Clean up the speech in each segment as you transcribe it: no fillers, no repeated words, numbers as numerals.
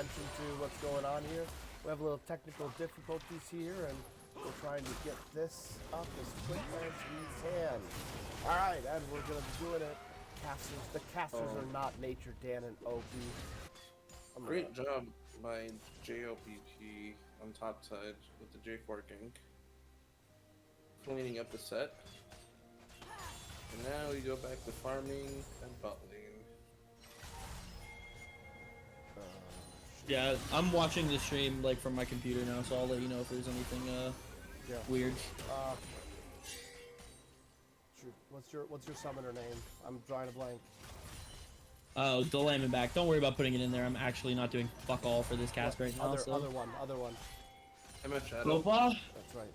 attention to what's going on here. We have a little technical difficulties here, and we're trying to get this up as quick as we can. All right, and we're going to be doing it. The casters are not nature, Dan and Opie. Great job by JLBP on top side with the J forking. Cleaning up the set. And now we go back to farming and bot lane. Yeah, I'm watching the stream like from my computer now, so I'll let you know if there's anything weird. What's your summoner name? I'm drawing a blank. Oh, the lamb and back. Don't worry about putting it in there. I'm actually not doing fuck all for this cast right now. Other one. I'm a shadow. BOFA? That's right.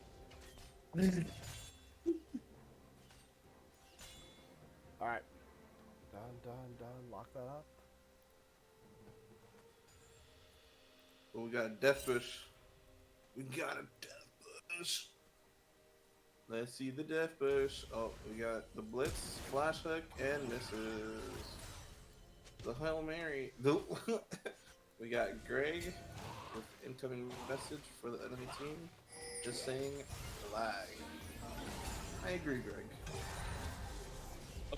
All right. Done. Lock that up. Oh, we got a death bush. We got a death bush. Let's see the death bush. Oh, we got the blitz, flash hook, and misses. The Hail Mary. We got Greg with incoming message for the enemy team. Just saying lag. I agree, Greg.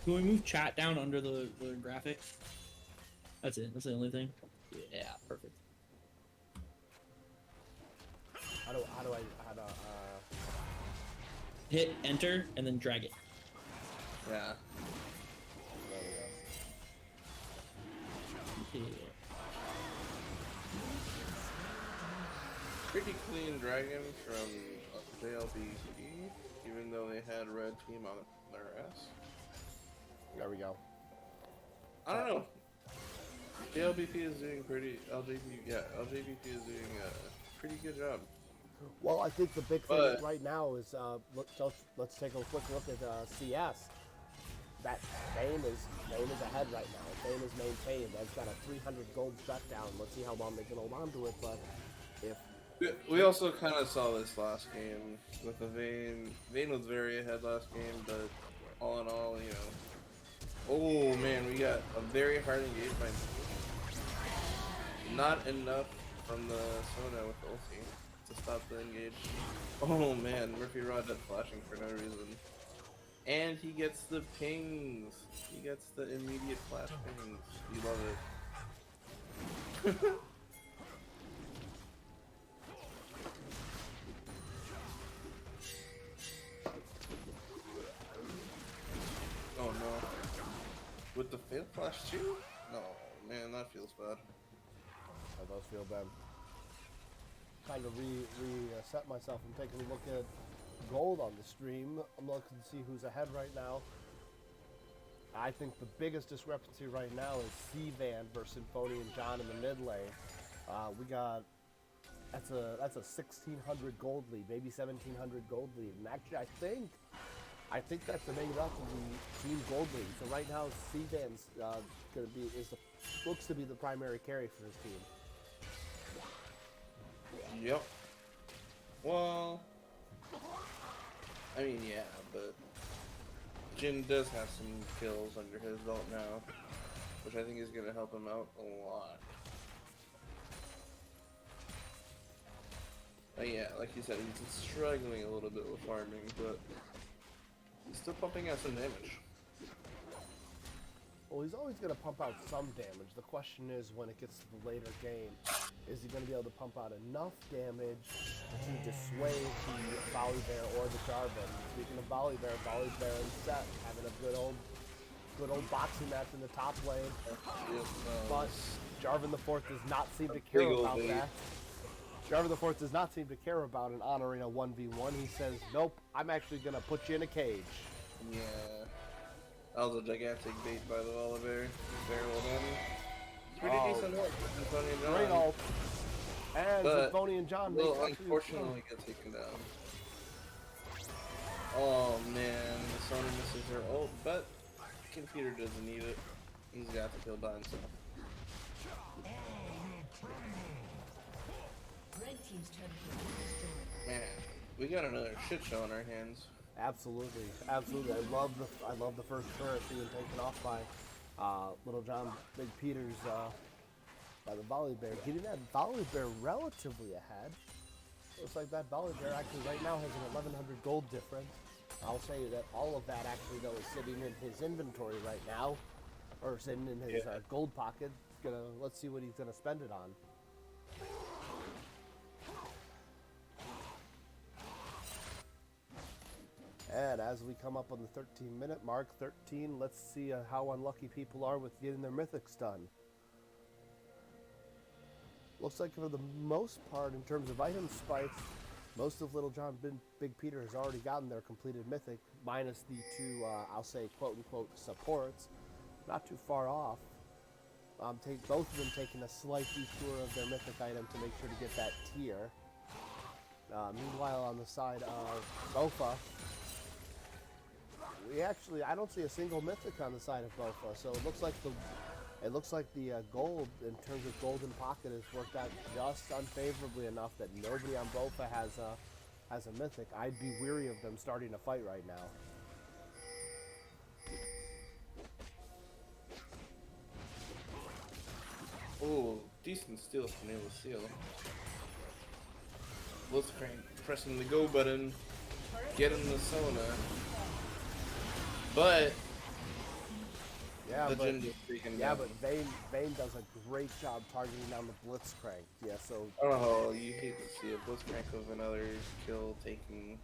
Can we move chat down under the graphics? That's it. That's the only thing. Yeah, perfect. How do hit enter and then drag it. Yeah. Yeah. Pretty clean dragon from JLBP, even though they had red team on their ass. There we go. I don't know. JLBP is doing pretty. LJBP is doing a pretty good job. Well, I think the big thing right now is let's take a quick look at CS. That Vayne is ahead right now. Vayne is maintained. They've got a 300 gold shutdown. Let's see how long they can hold on to it. But if we also kind of saw this last game with the Vayne. Vayne was very ahead last game, but all in all, you know. Oh man, we got a very hard engage by not enough from the Sona with the ulti to stop the engage. Oh man, Murphy Rod dead flashing for no reason. And he gets the pings. He gets the immediate flash pings. You love it. Oh no. With the fail flash too? No, man, that feels bad. That does feel bad. Kind of reset myself and taking a look at gold on the stream. I'm looking to see who's ahead right now. I think the biggest discrepancy right now is C-Van versus Symphony and John in the mid lane. We got that's a 1,600 gold lead, maybe 1,700 gold lead, and actually I think that's the main up of the team gold lead. So right now C-Van's looks to be the primary carry for his team. Yep. Well, I mean, yeah, but Jin does have some kills under his belt now, which I think is going to help him out a lot. But yeah, like you said, he's struggling a little bit with farming, but he's still pumping out some damage. Well, he's always going to pump out some damage. The question is, when it gets to the later game, is he going to be able to pump out enough damage to dissuade the Volibear or the Jarvan? Speaking of Volibear and Set having a good old boxing match in the top lane. But Jarvan the Fourth does not seem to care about that. Jarvan the Fourth does not seem to care about an honoring a 1v1. He says, nope, I'm actually going to put you in a cage. Yeah. That was a gigantic bait by the Volibear. Very well done. Pretty decent ult for Symphony and John. Great ult. And Symphony and John will unfortunately get taken down. Oh man, the Sona misses her ult, but computer doesn't need it. He's got to kill by himself. Man, we got another shit show on our hands. Absolutely. I love the first turret being taken off by Little John Big Peter's by the Volley Bear, getting that Volley Bear relatively ahead. Looks like that Volley Bear actually right now has an 1100 gold difference. I'll say that all of that actually though is sitting in his inventory right now, or sitting in his gold pocket. Let's see what he's gonna spend it on. And as we come up on the 13-minute mark, 13, let's see how unlucky people are with getting their mythics done. Looks like for the most part, in terms of item spikes, most of Little John Big Peter has already gotten their completed mythic, minus the two, I'll say, quote-unquote, supports. Not too far off. Both of them taking a slight detour of their mythic item to make sure to get that tier. Meanwhile, on the side of BOFA, I don't see a single mythic on the side of BOFA, so it looks like the gold, in terms of golden pocket, has worked out just unfavorably enough that nobody on BOFA has a mythic. I'd be weary of them starting a fight right now. Oh, decent steal from Nail Seal. Blitzcrank pressing the go button, getting the Sona. But but Vayne does a great job targeting down the Blitzcrank. Yeah, so oh, you hate to see a Blitzcrank of another kill taking.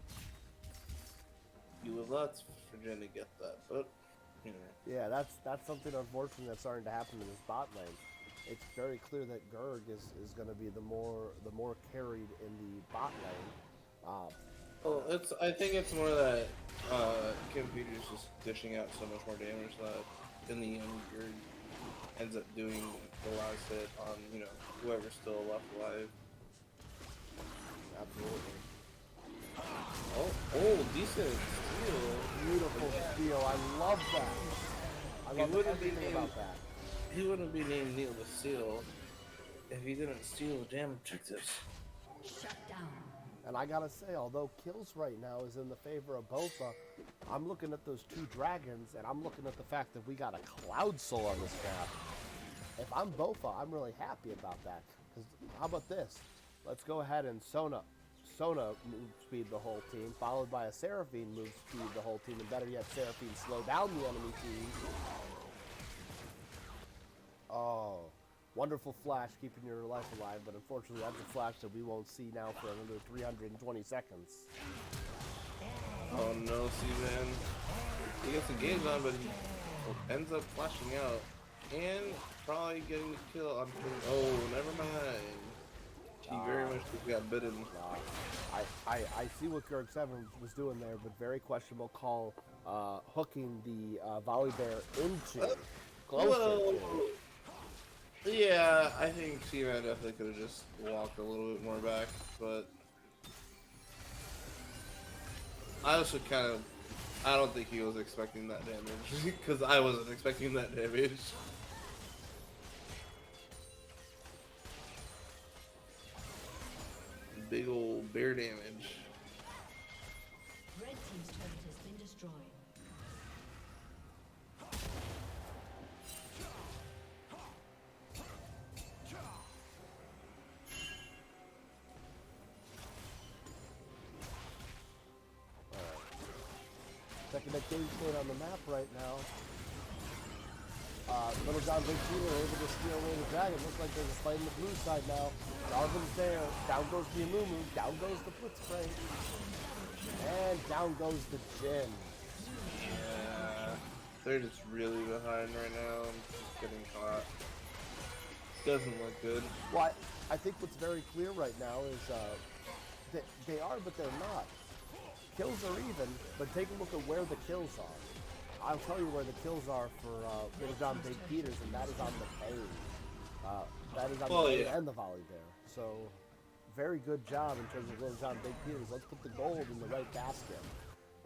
You would love for Jen to get that, but you know. Yeah, that's something unfortunate that's starting to happen in this bot lane. It's very clear that Gurg is going to be the more carried in the bot lane. I think it's more that Kim Peters just dishing out so much more damage that in the end Gurg ends up doing the last hit on whoever's still left alive. Absolutely. Oh, decent steal. Beautiful steal. I love that. I love everything about that. He wouldn't be named Neil the Seal if he didn't steal damn objectives. Shut down. And I gotta say, although kills right now is in the favor of BOFA, I'm looking at those two dragons, and I'm looking at the fact that we got a Cloud Soul on this map. If I'm BOFA, I'm really happy about that. Because how about this? Let's go ahead and Sona move speed the whole team, followed by a Seraphine move speed the whole team, and better yet, Seraphine slow down the enemy team. Oh, wonderful flash keeping your life alive, but unfortunately that's a flash that we won't see now for another 320 seconds. Oh no, C-Man. He gets engaged on, but he ends up flashing out and probably getting the kill on him. Oh, never mind. He very much just got bitten. I see what Gurg 7 was doing there, but very questionable call hooking the Volley Bear into closer to. Yeah, I think C-Man definitely could have just walked a little bit more back, but I also I don't think he was expecting that damage, because I wasn't expecting that damage. Big old bear damage. Red team's turret has been destroyed. Checking that game state on the map right now. Little John Big Peter able to steal away the dragon. Looks like there's a fight in the blue side now. Darvin's there. Down goes the Amumu. Down goes the Blitzcrank. And down goes the Jin. Yeah, they're just really behind right now and just getting caught. Doesn't look good. Well, I think what's very clear right now is they are, but they're not. Kills are even, but take a look at where the kills are. I'll tell you where the kills are for Little John Big Peters, and that is on the Pain. That is on the Pain and the Volley Bear. So, very good job in terms of Little John Big Peters. Let's put the gold in the right basket,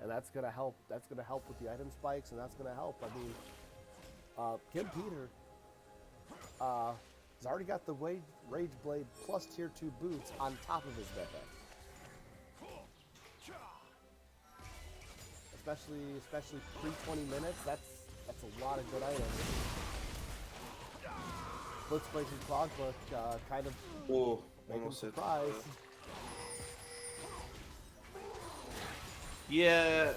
and that's gonna help. That's gonna help with the item spikes, and that's gonna help. I mean, Kim Peter has already got the Rage Blade plus tier 2 boots on top of his mythic. Especially pre 20 minutes, that's a lot of good items. Blitz breaking Clockbook, kind of Oh, making almost hit. surprise. Yeah,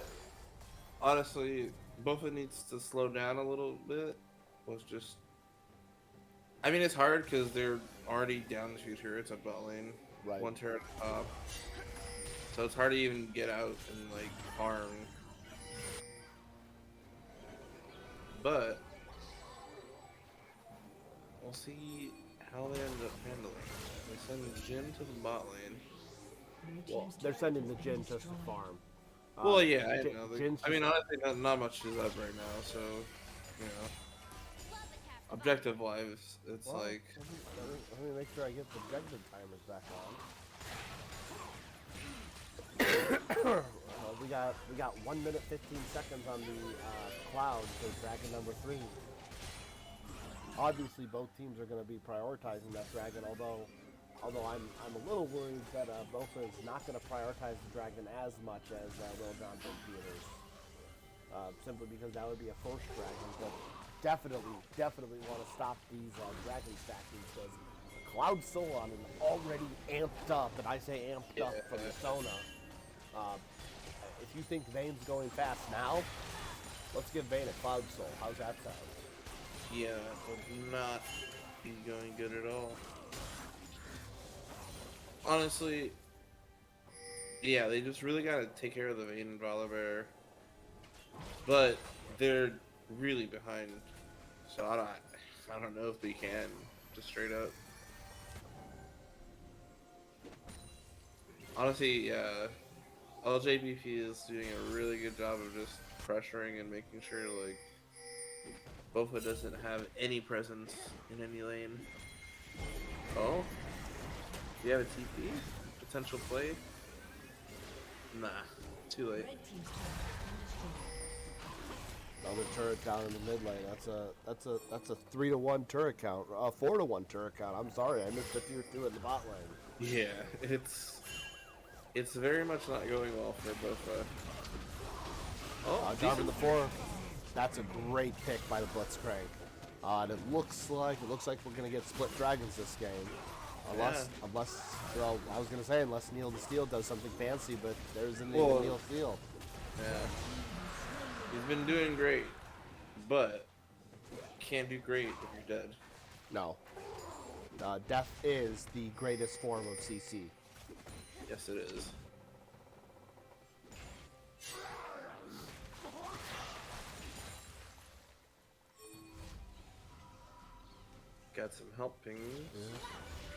honestly, BOFA needs to slow down a little bit. Was just, I mean, it's hard because they're already down 2 turrets at bot lane, Right. 1 turret at top, so it's hard to even get out and like farm. But we'll see how they end up handling it. They send Jin to the bot lane. Blue Well, team's they're turret sending has the been Jin just to destroyed. farm. Well, yeah, I Jin- know. Jin's I mean, just- honestly, not much is up right now, so you know, objective wise, it's well, like. let me make sure I get the objective timers back on. We got 1 minute 15 seconds on the cloud for dragon number 3. Obviously, both teams are going to be prioritizing that dragon. Although I'm a little worried that BOFA is not going to prioritize the dragon as much as Lil Jon Big Theaters, simply because that would be a first dragon. But definitely want to stop these dragon stacking because Cloud Solon is already amped up, and I say amped up from the Sona. If you think Vayne's going fast now, let's give Vayne a Cloud Soul. How's that sound? Yeah, would not be going good at all. Honestly, yeah, they just really gotta take care of the Vayne and Volibear. But they're really behind, so I don't know if they can, just straight up. Honestly, yeah, LJBP is doing a really good job of just pressuring and making sure like BOFA doesn't have any presence in any lane. Oh? Do you have a TP? Potential play? Nah, too late. Red team's turret has been destroyed. Another turret down in the mid lane. That's a 3-to-1 turret count. 4-to-1 turret count. I'm sorry, I missed a tier 2 in the bot lane. Yeah, it's very much not going well for BOFA. Oh, Driving the 4. That's a great pick by the Blitzcrank. And it looks like we're gonna get split dragons this game. Unless well, I was gonna say unless Neil the Steel does something fancy, but there isn't even Neil Steel. Yeah. He's been doing great, but can't do great if you're dead. No. Death is the greatest form of CC. Yes, it is. Got some help pings.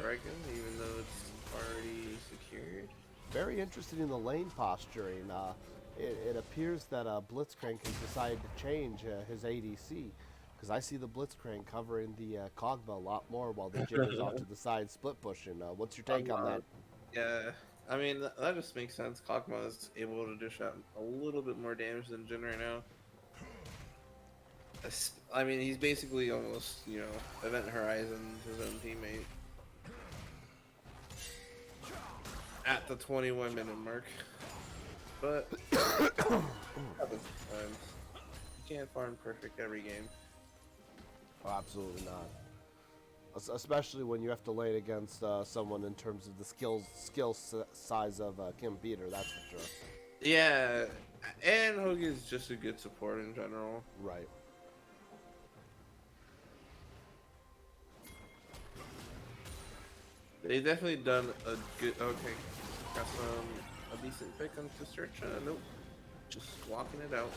Dragon, even though it's already secured. Very interested in the lane posturing. It appears that Blitzcrank has decided to change his ADC. Because I see the Blitzcrank covering the Kog'Maw a lot more while the Jin is off to the side split pushing. What's your take on that? Yeah, I mean, that just makes sense. Kog'Maw is able to dish out a little bit more damage than Jin right now. I mean, he's basically almost, you know, Event Horizon, his own teammate. At the 21-minute mark. But, happens sometimes. You can't farm perfect every game. Oh, absolutely not. Especially when you have to lane against someone in terms of the skill size of Kim Peter, that's for sure. Yeah, and Hoagie is just a good support in general. Right. They've definitely done a good. Okay, got a decent pick on to search. Nope, just walking it out.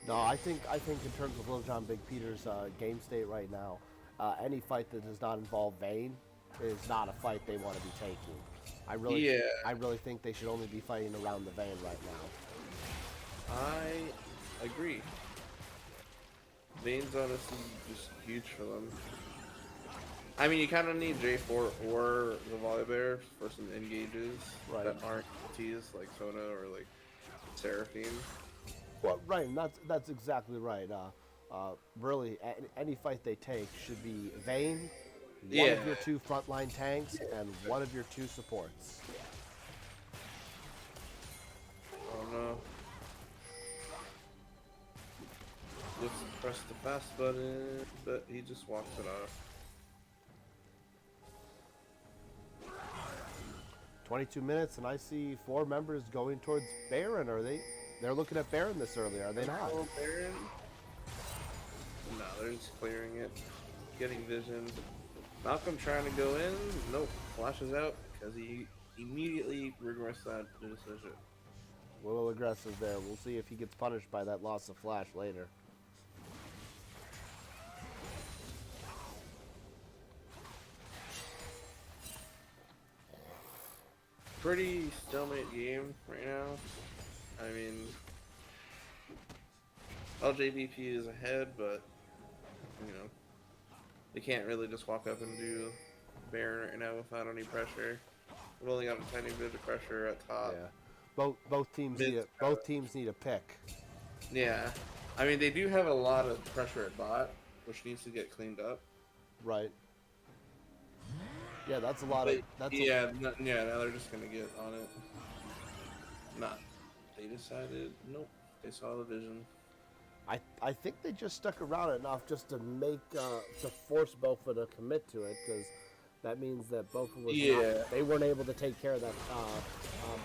No, I think in terms of Lil Jon Big Peter's game state right now, any fight that does not involve Vayne is not a fight they want to be taking. I really think they should only be fighting around the Vayne right now. I agree. Vayne's honestly just huge for them. I mean, you kind of need J4 or the Volibear for some engages that aren't T's like Sona or like Seraphine. Well, right, and that's exactly right. Really, any fight they take should be Vayne, one of your 2 frontline tanks, and one of your 2 supports. Oh no. Just press the fast button, but he just walks it off. 22 minutes, and I see 4 members going towards Baron. Are they? They're looking at Baron this early, are they not? Oh, Baron? No, they're just clearing it, getting vision. Malcolm trying to go in. Nope, flashes out because he immediately regressed that decision. A little aggressive there. We'll see if he gets punished by that loss of flash later. Pretty stalemate game right now. I mean, LJBP is ahead, but you know, they can't really just walk up and do Baron right now without any pressure. We've only got a tiny bit of pressure at top. Yeah. Both teams need a pick. Yeah, I mean they do have a lot of pressure at bot, which needs to get cleaned up. Right. Yeah, that's a lot of. Now they're just gonna get on it. Nah, they decided nope. They saw the vision. I think they just stuck around enough just to make to force BOFA to commit to it, because that means that BOFA was they weren't able to take care of that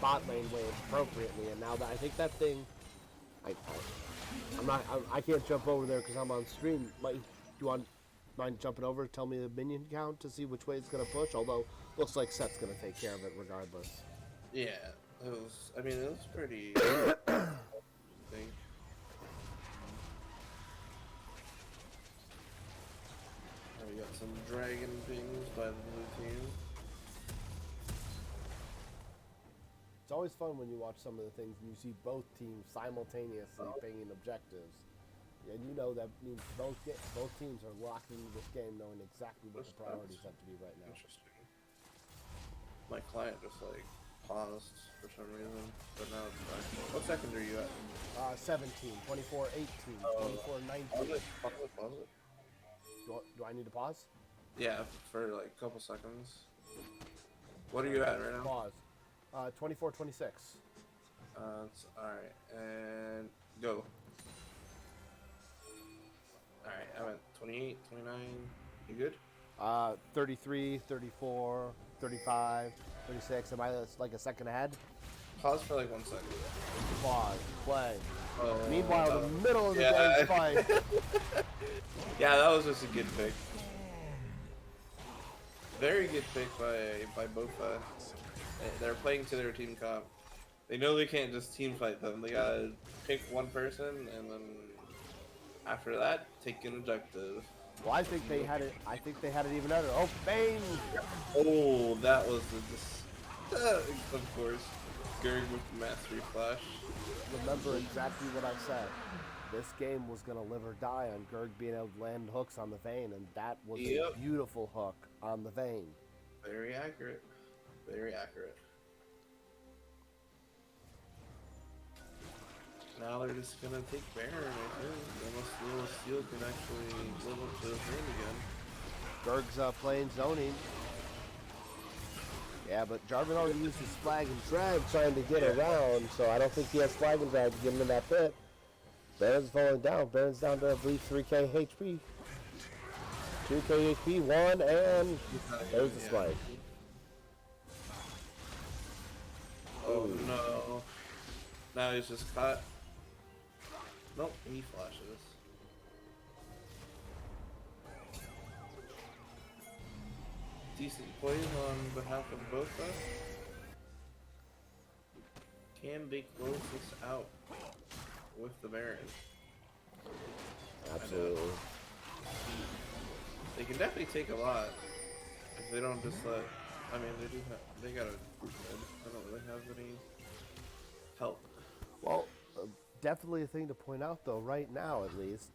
bot lane wave appropriately, and now that I think that thing, I can't jump over there because I'm on stream. Do you mind jumping over to tell me the minion count to see which way it's gonna push? Although looks like Seth's gonna take care of it regardless. Yeah, it was. I mean, it was pretty. I think. We got some dragon pings by the blue team. It's always fun when you watch some of the things and you see both teams simultaneously pinging objectives. And you know that means both teams are locking this game knowing exactly what the priorities have to be right now. Interesting. My client just like paused for some reason, but now it's back. What second are you at? 17, 24, 18, 24, 19. Pause it. Do I need to pause? Yeah, for like a couple seconds. What are you at right now? Pause. 24, 26. Alright, and go. Alright, I'm at 28, 29. You good? 33, 34, 35, 36. Am I like a second ahead? Pause for like 1 second. Pause. Play. Oh, Meanwhile, the middle of the game fight. Yeah, that was just a good pick. Very good pick by BOFA. They're playing to their team comp. They know they can't just team fight them. They gotta pick one person and then after that, take an objective. Well, I think they had it. I think they had it even better. Oh, Bane! Oh, that was of course, Gurg with the mastery flash. Remember exactly what I said. This game was going to live or die on Gurg being able to land hooks on the Vayne, and that was a beautiful hook on the Vayne. Very accurate. Very accurate. Now they're just gonna take Baron, I think, unless Lil Steel can actually live up to his name again. Gurg's playing zoning. Yeah, but Jarvan already used his flag and drag trying to get around, so I don't think he has flag and drag to get him in that pit. Baron's falling down. Baron's down to, I believe, 3k HP. 2k HP, 1, and there's the spike. Oh no. Now he's just caught. Nope, he flashes. Decent plays on behalf of both of us. Can they close this out with the Baron? Absolutely. They can definitely take a lot if they don't just let. I mean, they do have. They got a group head. I don't really have any help. Well, definitely a thing to point out, though, right now at least.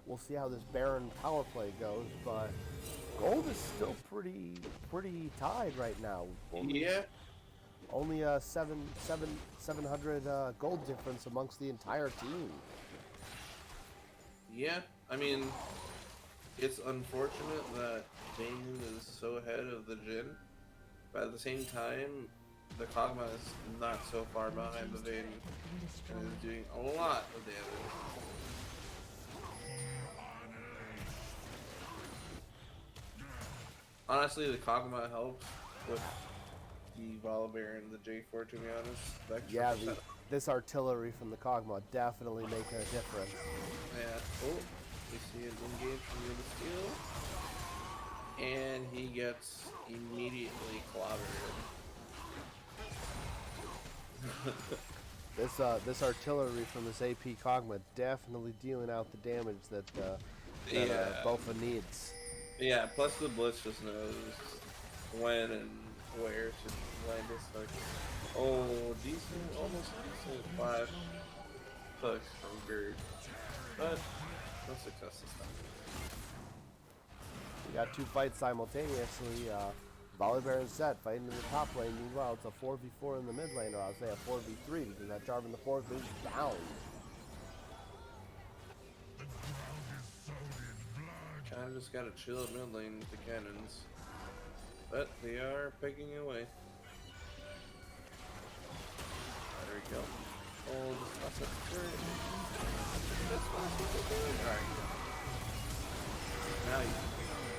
We'll see how this Baron power play goes, but gold is still pretty tied right now. Only a 700 gold difference amongst the entire team. Yeah, I mean, it's unfortunate that Vayne is so ahead of the Jhin, but at the same time, the Kog'Maw is not so far behind the Vayne and is doing a lot of damage. Honestly, the Kog'Maw helps with the Volibear and the J4, to be honest. The extra Yeah, percent. this artillery from the Kog'Maw definitely making a difference. Yeah. Oh, we see an engage from the Steel. And he gets immediately clobbered. This artillery from this AP Kog'Maw definitely dealing out the damage that Yeah. BOFA needs. Yeah, plus the Blitz just knows when and where to land his hook. Oh, decent, almost decent flash hook from Beard. But no success this time. We got two fights simultaneously. Volibear and Set fighting in the top lane. Meanwhile, it's a 4v4 in the mid lane, or I'll say a 4v3 because that Jarvan the 4th is down. Kinda just gotta chill at mid lane with the cannons. But they are pegging away. There we go. Oh, just toss up the turret. That's what people do. Alright. Now you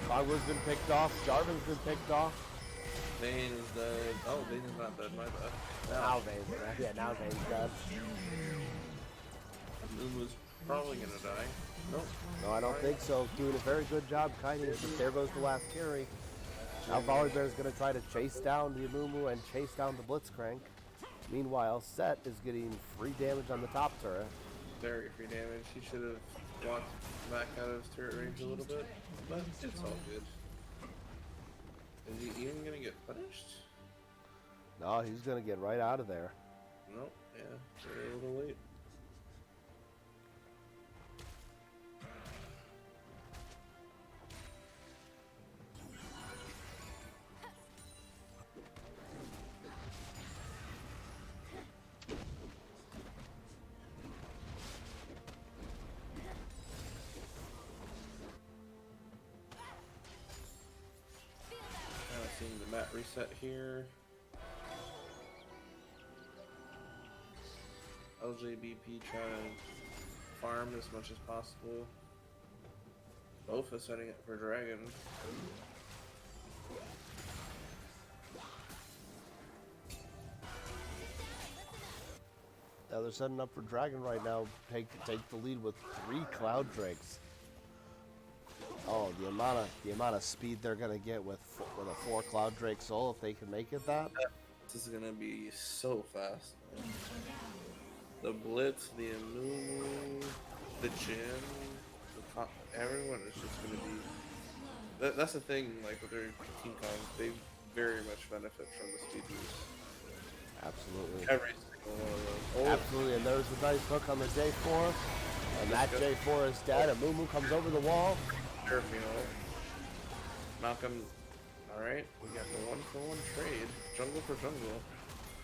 Kog'Maw's been picked off. Jarvan's been picked off. Vayne is dead. Oh, Vayne is not dead, my bad. Now Vayne's dead. Yeah, now Vayne's dead. Moon was probably gonna die. Nope. No, I don't think so. Doing a very good job kiting it, but there goes the last carry. Now Volibear's going to try to chase down the Amumu and chase down the Blitzcrank. Meanwhile, Set is getting free damage on the top turret. Very free damage. He should have walked back out of his turret range a little bit, but it's all good. Is he even gonna get punished? No, he's going to get right out of there. Nope. Yeah, very a little late. Seeing the map reset here. LJBP trying to farm as much as possible. BOFA setting it for Dragon. Now they're setting up for Dragon right now. Take the lead with 3 Cloud Drakes. Oh, the amount of speed they're gonna get with a 4 Cloud Drake soul if they can make it that. This is gonna be so fast. The Blitz, the Amumu, the Jin, everyone is just gonna be. That's the thing. Like with their King Kong, they very much benefit from the speed boost. Absolutely. Every single one of them. Oh, Absolutely, and there's the nice hook on the J4, and that J4 is dead. Amumu comes over the wall. Airfield. Malcolm. Alright, we got the 1-for-1 trade. Jungle for jungle.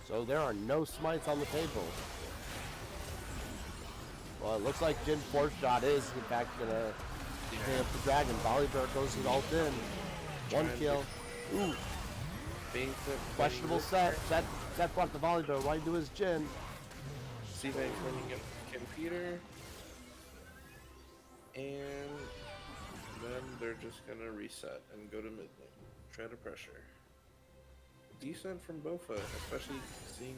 So there are no smites on the table. Well, it looks like Jin 4 shot is in fact gonna hit up the Dragon. Volibear goes his ult in. 1 kill. Ooh, Being questionable set. Set brought the Volibear right into his Jin. C-Bank running in computer. And then they're just gonna reset and go to mid lane. Try to pressure. Decent from BOFA, especially seeing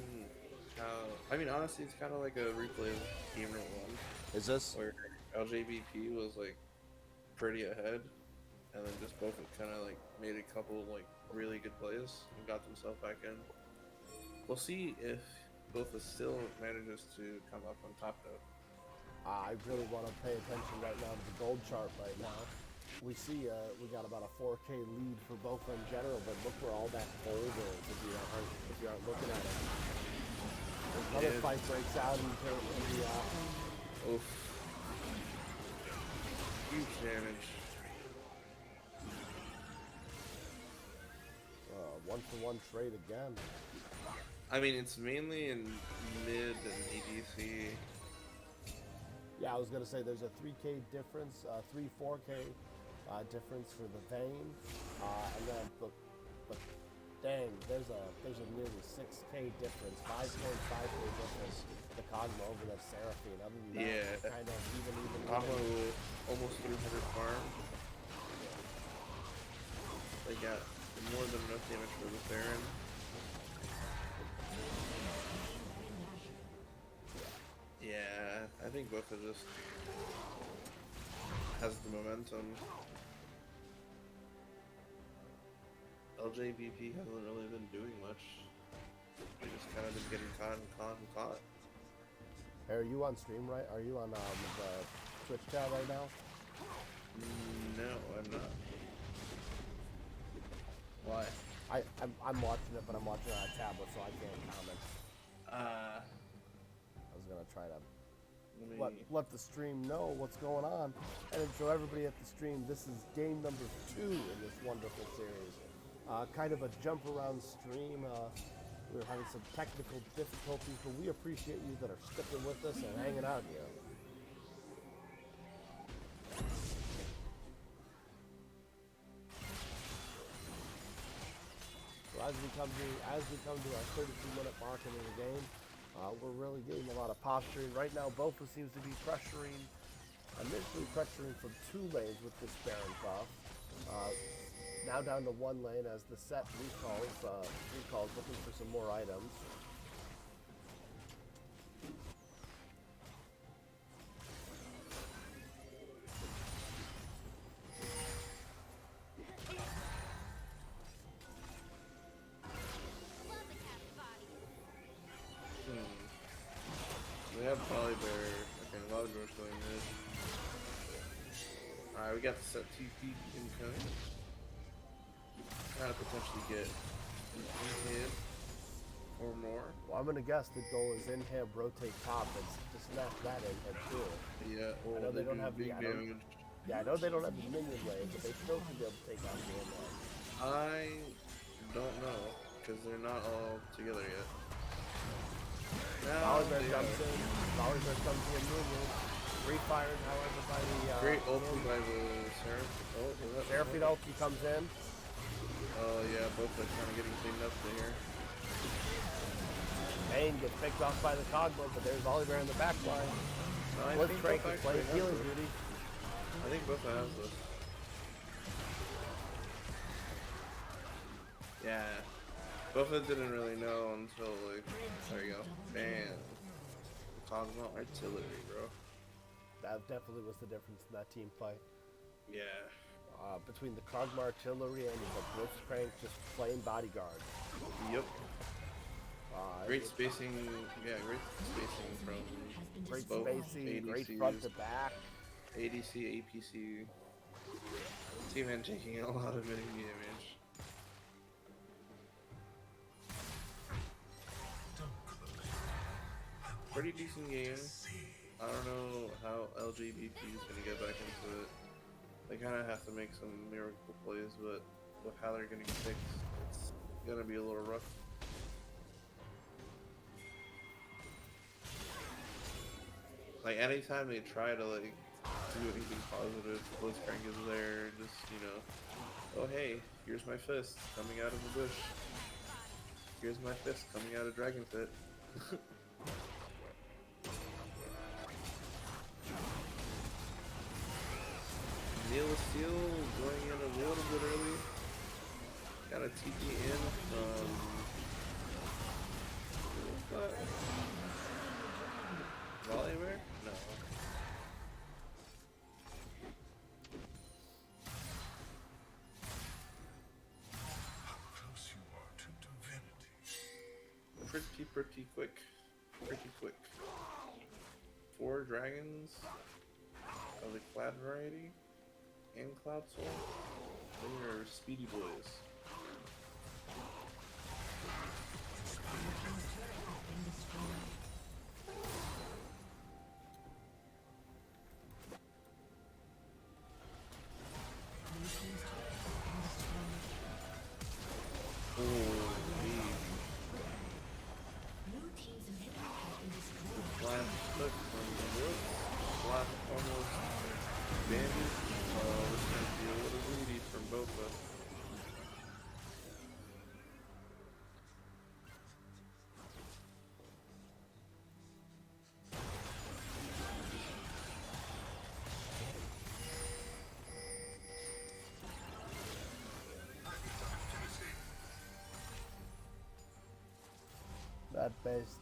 how. I mean, honestly, it's kind of like a replay of Game Note 1. Is this? Where LJBP was like pretty ahead, and then just BOFA kind of like made a couple like really good plays and got themselves back in. We'll see if BOFA still manages to come up on top though. I really want to pay attention right now to the gold chart right now. We see we got about a 4K lead for BOFA in general, but look where all that gold is if you aren't looking at it. Another fight breaks out in the Oof. Huge damage. 1-for-1 trade again. I mean, it's mainly in mid and ADC. Yeah, I was gonna say there's a 3K difference, 4K difference for the Vayne, and then but dang, there's a nearly 6K difference, 5.5K difference. The Kog'Maw over that Seraphine. Other than that, Yeah. kind of even. Almost 300 farm. They got more than enough damage for this Baron. Yeah, I think BOFA just has the momentum. LJBP hasn't really been doing much. They just kind of been getting caught and caught and caught. Hey, are you on stream right? Are you on the Twitch chat right now? No, I'm not. Why? I'm watching it, but I'm watching it on a tablet, so I can't comment. I was gonna try to let the stream know what's going on and show everybody at the stream this is game number 2 in this wonderful series. Kind of a jump around stream. We were having some technical difficulties, but we appreciate you that are sticking with us and hanging out here. So as we come to our 32-minute mark in the game, we're really getting a lot of posturing. Right now, BOFA seems to be initially pressuring from 2 lanes with this Baron buff. Now down to 1 lane as the set recalls looking for some more items. We have Volibear. Okay, Volibear's going mid. Alright, we got the set TP incoming. Trying to potentially get an in-hib or more. Well, I'm gonna guess the goal is in-hib, rotate top, and just smash that in-hib too. Yeah, well, I know they don't have big damage. I know they don't have the minion wave, but they still should be able to take out the in-hib. I don't know, because they're not all together yet. Now Volibear comes in. Volibear comes in minion. Refired, however, by the great ulti by the Seraph. Oh, Seraphine ulti comes in. Oh yeah, both are kind of getting cleaned up here. Bane gets picked off by the Cogbo, but there's Volibear in the back line. I think Blitzcrank both is playing actually healing have this. duty. I think both has this. Yeah. BOFA didn't really know until like, there you go. Bam. Cosmo artillery, bro. That definitely was the difference in that team fight. Yeah. Between the Kog'Maw artillery and the Blitzcrank just plain bodyguard. Yep. Great It- spacing. Yeah, great spacing from Great both spacing, great ADCs, front to back. ADC, APC. T-Man taking a lot of enemy damage. Pretty decent game. I don't know how LJBP is going to get back into it. They kind of have to make some miracle plays, but with how they're getting picked, it's going to be a little rough. Like, anytime they try to, like, do anything positive, Blitzcrank is there, just, you know, oh hey, here's my fist coming out of the bush. Here's my fist coming out of Dragon Pit. Neil is still going in a little bit early. Got a TP in from what? Volibear? No. Pretty quick. Pretty quick. 4 dragons of the Cloud variety and Cloud Soul. They are speedy boys.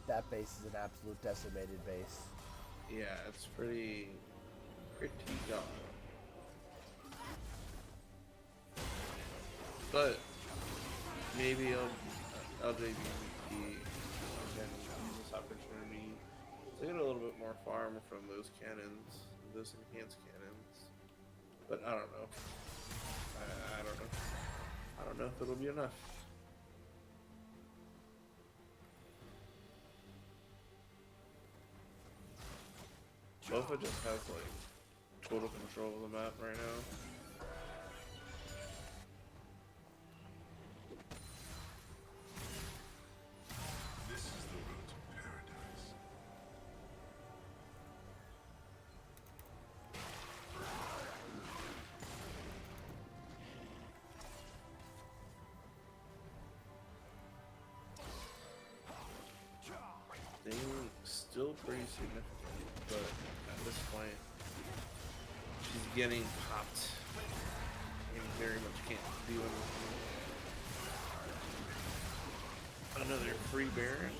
That base is an absolute decimated base. Yeah, it's pretty gone. But maybe LJBP can use this opportunity to get a little bit more farm from those cannons, those enhanced cannons. But I don't know. I don't know. I don't know if it'll be enough. BOFA just has like total control of the map right now. This is the road to paradise. Thing still pretty significant, but at this point, she's getting popped and very much can't do anything. Another free Baron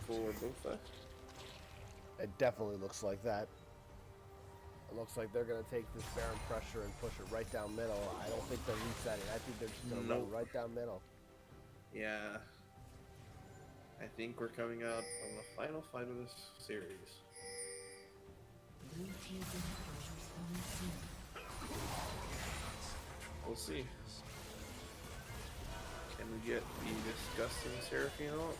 for BOFA. It definitely looks like that. It looks like they're going to take this Baron pressure and push it right down middle. I don't think they're resetting. I think they're just going to roll right down middle. Yeah. I think we're coming out on the final fight of this series. Blue team's inhibitors respawning soon. We'll see. Can we get the disgusting Seraphine ult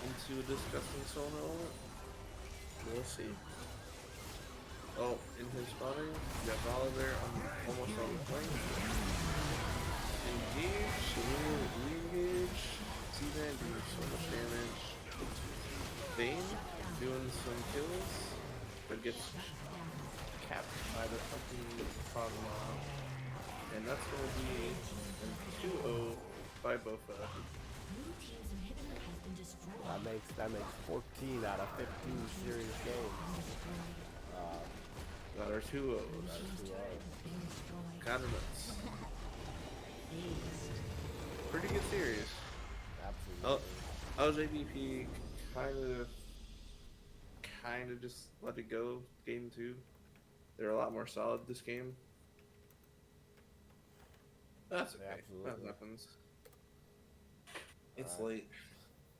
into a disgusting Sona ult? We'll see. Oh, in his spawning, we got Vala there almost on the flank. Engage, re-engage. Seaman doing so much damage. Vayne doing some kills, but gets capped by the fucking Progma. And that's going to be a 2-0 by BOFA. Blue team's inhibitor has been destroyed. That makes 14 out of 15 serious games. Got our 2-0s. Team's turret has been destroyed. Kind of nuts. Aced. Pretty good series. Absolutely. LJBP kind of just let it go. Game 2, they're a lot more solid this game. That's okay. Absolutely. That happens. It's late.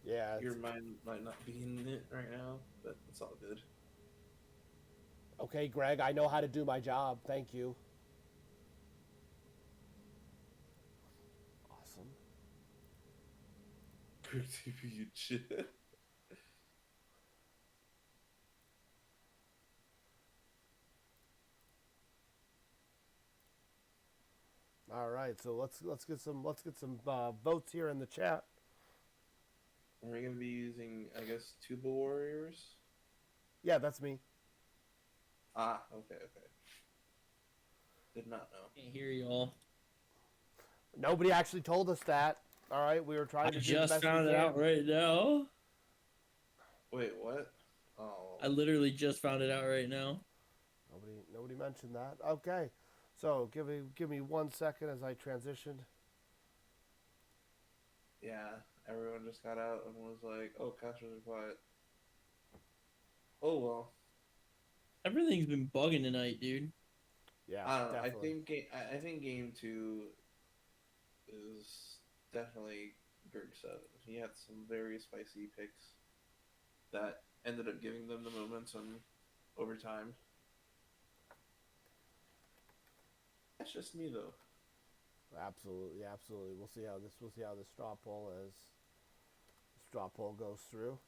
Yeah. Your mind might not be in it right now, but it's all good. Okay, Greg, I know how to do my job. Thank you. Awesome. Quick TP, you shit. All right, so let's get some votes here in the chat. We're gonna be using, I guess, Tuba Warriors. Yeah, that's me. Ah, okay. Did not know. Can't hear y'all. Nobody actually told us that. All right, we were trying I to do the just best found we it can. out right now. Wait, what? Oh, I literally just found it out right now. Nobody mentioned that. Okay, so give me 1 second as I transitioned. yeah. Everyone just got out and was like, "Oh, casters are quiet." Oh well. Everything's been bugging tonight, dude. Yeah, I don't know. definitely. I think game 2 is definitely Grig's set. He had some very spicy picks that ended up giving them the momentum over time. That's just me though. Absolutely. We'll see how this straw poll goes through.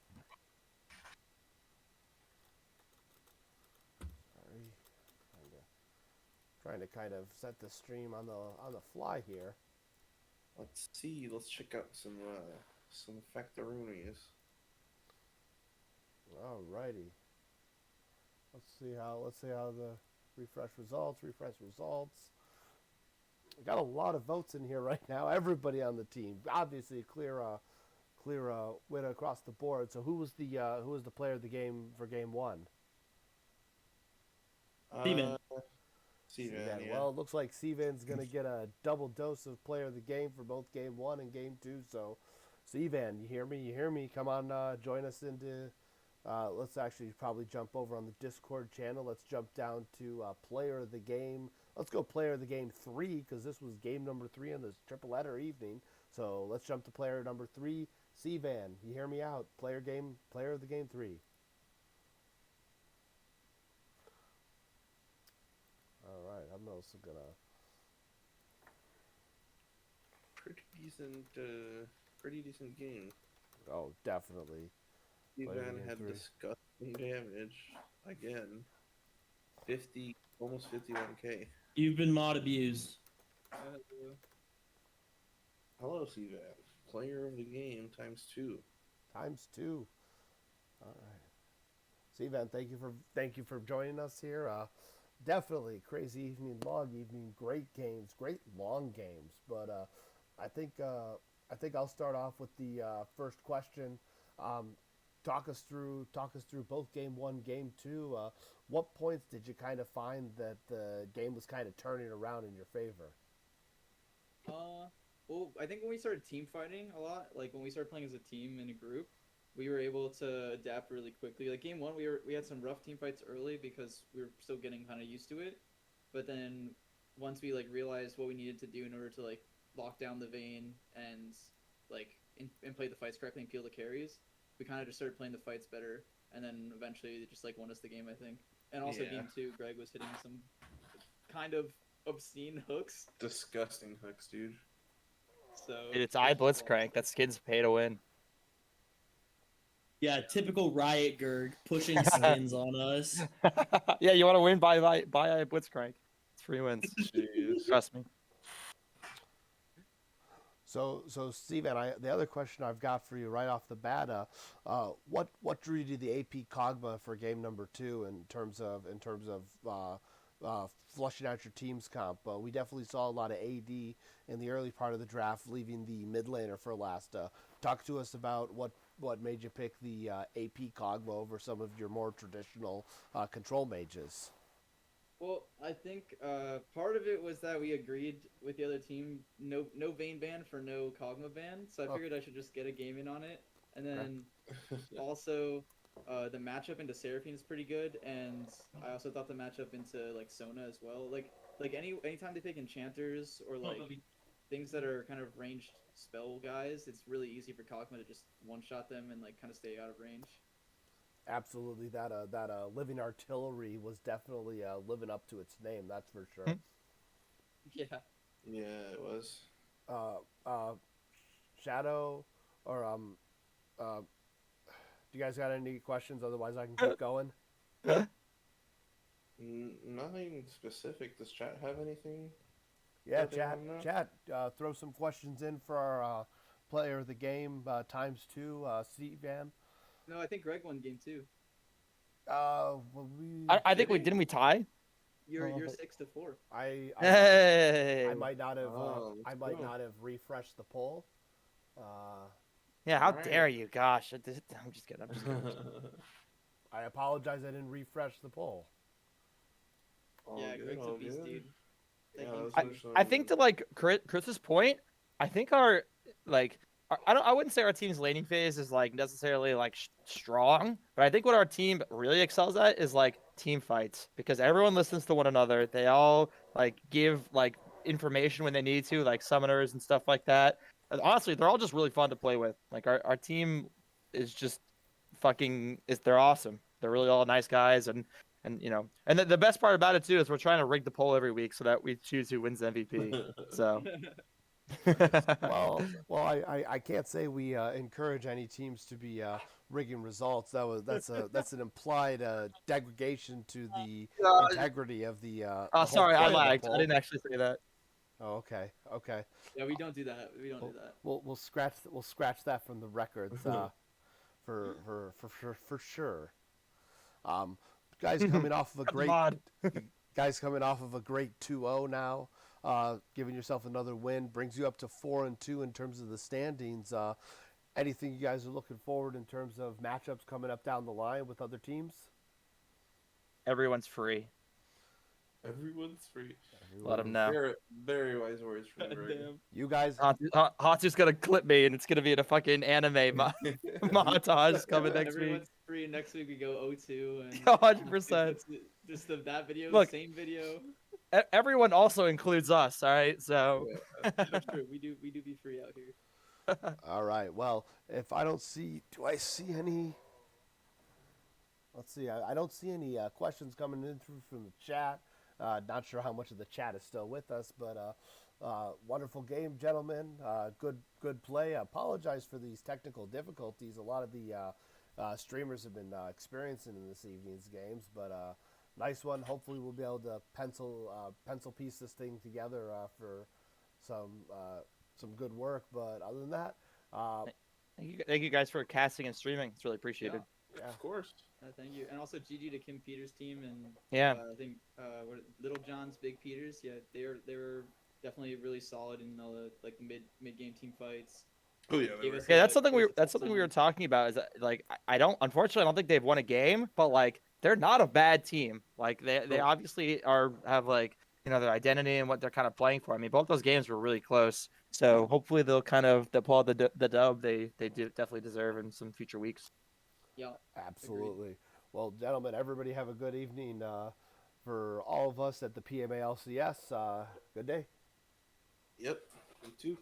Sorry, trying to kind of set the stream on the fly here. Let's see. Let's check out some factoronies. Alrighty. Let's see how the refresh results. We got a lot of votes in here right now. Everybody on the team, obviously, clear win across the board. So who was the player of the game for game 1? Seaman. Seaman, yeah. Well, it looks like Seavan's gonna get a double dose of player of the game for both game 1 and game 2. So So Evan, you hear me? You hear me? Come on, join us into. Let's actually probably jump over on the Discord channel. Let's jump down to player of the game. Let's go player of the game 3 because this was game number 3 on this triple header evening. So let's jump to player number 3. C-Van, you hear me out? Player of the game 3. All right, I'm also gonna. Pretty decent game. Oh, definitely. Player of the Ivan game had 3. disgusting damage again. 50, almost 51k. You've been mod abused. Hello, Sivan. Player of the game ×2. Times 2. All right. C-Van, thank you for joining us here. Definitely crazy evening, long evening, great games, great long games. But I think I'll start off with the first question. Talk us through both game 1, game 2. What points did you kind of find that the game was kind of turning around in your favor? Well, I think when we started team fighting a lot, like when we started playing as a team in a group, we were able to adapt really quickly. Like game 1, we had some rough team fights early because we were still getting kind of used to it. But then once we like realized what we needed to do in order to like lock down the vein and like and play the fights correctly and peel the carries, we kind of just started playing the fights better. And then eventually it just like won us the game, I think. And also Yeah. game 2, Greg was hitting some kind of obscene hooks. Disgusting hooks, dude. So Dude, it's I Blitzcrank. That skin's pay to win. Yeah, typical Riot Gerg pushing skins on us. Yeah, you want to win? Buy I Blitzcrank. It's free wins. Jeez. Trust me. So Steven, the other question I've got for you right off the bat, what drew you to the AP Cogma for game number 2 in terms of flushing out your team's comp? We definitely saw a lot of AD in the early part of the draft, leaving the mid laner for last. Talk to us about what made you pick the AP Cogma over some of your more traditional control mages. Well, I think part of it was that we agreed with the other team no Vayne ban for no Kog'Maw ban, so I figured I should just get a game in on it. And then also the matchup into Seraphine is pretty good, and I also thought the matchup into like Sona as well. Like anytime they pick enchanters or like things that are kind of ranged spell guys, it's really easy for Kog'Maw to just one shot them and like kind of stay out of range. Absolutely, that living artillery was definitely living up to its name. That's for sure. Yeah. Yeah, it was. Shadow, or do you guys got any questions? Otherwise, I can keep going. Nothing specific. Does chat have anything? Yeah, that they chat, wanna know? chat. Throw some questions in for our player of the game ×2. C-Van. No, I think Greg won game 2. Well, I think we didn't we tie? You're 6-4. Hey. I might not have Oh, I let's might go. not have refreshed the poll. Yeah, how Alright. dare you? Gosh, I'm just kidding. I'm just kidding. I apologize. I didn't refresh the poll. All Yeah, good, Greg's a all beast, good. dude. Yeah, Thank you. those are some- I think to like Chris's point, I think our like I wouldn't say our team's laning phase is like necessarily like strong, but I think what our team really excels at is like team fights because everyone listens to one another. They all like give like information when they need to, like summoners and stuff like that. And honestly, they're all just really fun to play with. Like our team is just they're awesome. They're really all nice guys and you know, and the best part about it too is we're trying to rig the poll every week so that we choose who wins MVP. So I can't say we encourage any teams to be rigging results. That's an implied degradation to the integrity of the. Oh, the whole sorry, I point of the lagged. I poll. didn't actually say that. Oh, okay. Yeah, we don't do that. We don't do that. We'll scratch that from the records for sure. Guys coming off of a great Mod. guys coming off of a great 2-0 now. Giving yourself another win brings you up to 4-2 in terms of the standings. Anything you guys are looking forward in terms of matchups coming up down the line with other teams? Everyone's free. Everyone's free. Let him know. Very, very wise words from God Greg. damn. You guys, Hatsu's gonna clip me, and it's gonna be in a fucking anime montage coming next week. Everyone's free. Next week we go 0-2 and 100%. just of that video, Look. same video. Everyone also includes us, all right? So That's true. We do be free out here. all right. Well, if I don't see, do I see any? Let's see. I don't see any questions coming in through from the chat. Not sure how much of the chat is still with us, but wonderful game, gentlemen. Good play. I apologize for these technical difficulties. A lot of the streamers have been experiencing in this evening's games, but nice one. Hopefully, we'll be able to pencil piece this thing together for some good work. But other than that, thank you guys for casting and streaming. It's really appreciated. yeah. Of course. Thank you, and also GG to Kim Peters' team and Yeah. I think Little John's Big Peters. Yeah, they were definitely really solid in all the like mid game team fights. Oh yeah. Gave us Yeah, a- that's something gave us a we were ton. talking about. Is that, like I don't unfortunately I don't think they've won a game, but like they're not a bad team. Like they obviously have like their identity and what they're kind of playing for. I mean, both those games were really close. So hopefully they'll pull out the dub they definitely deserve in some future weeks. Yeah, Absolutely. Well, gentlemen, everybody have a good evening. For all of us at the PMA LCS, good day. Yep. Me too.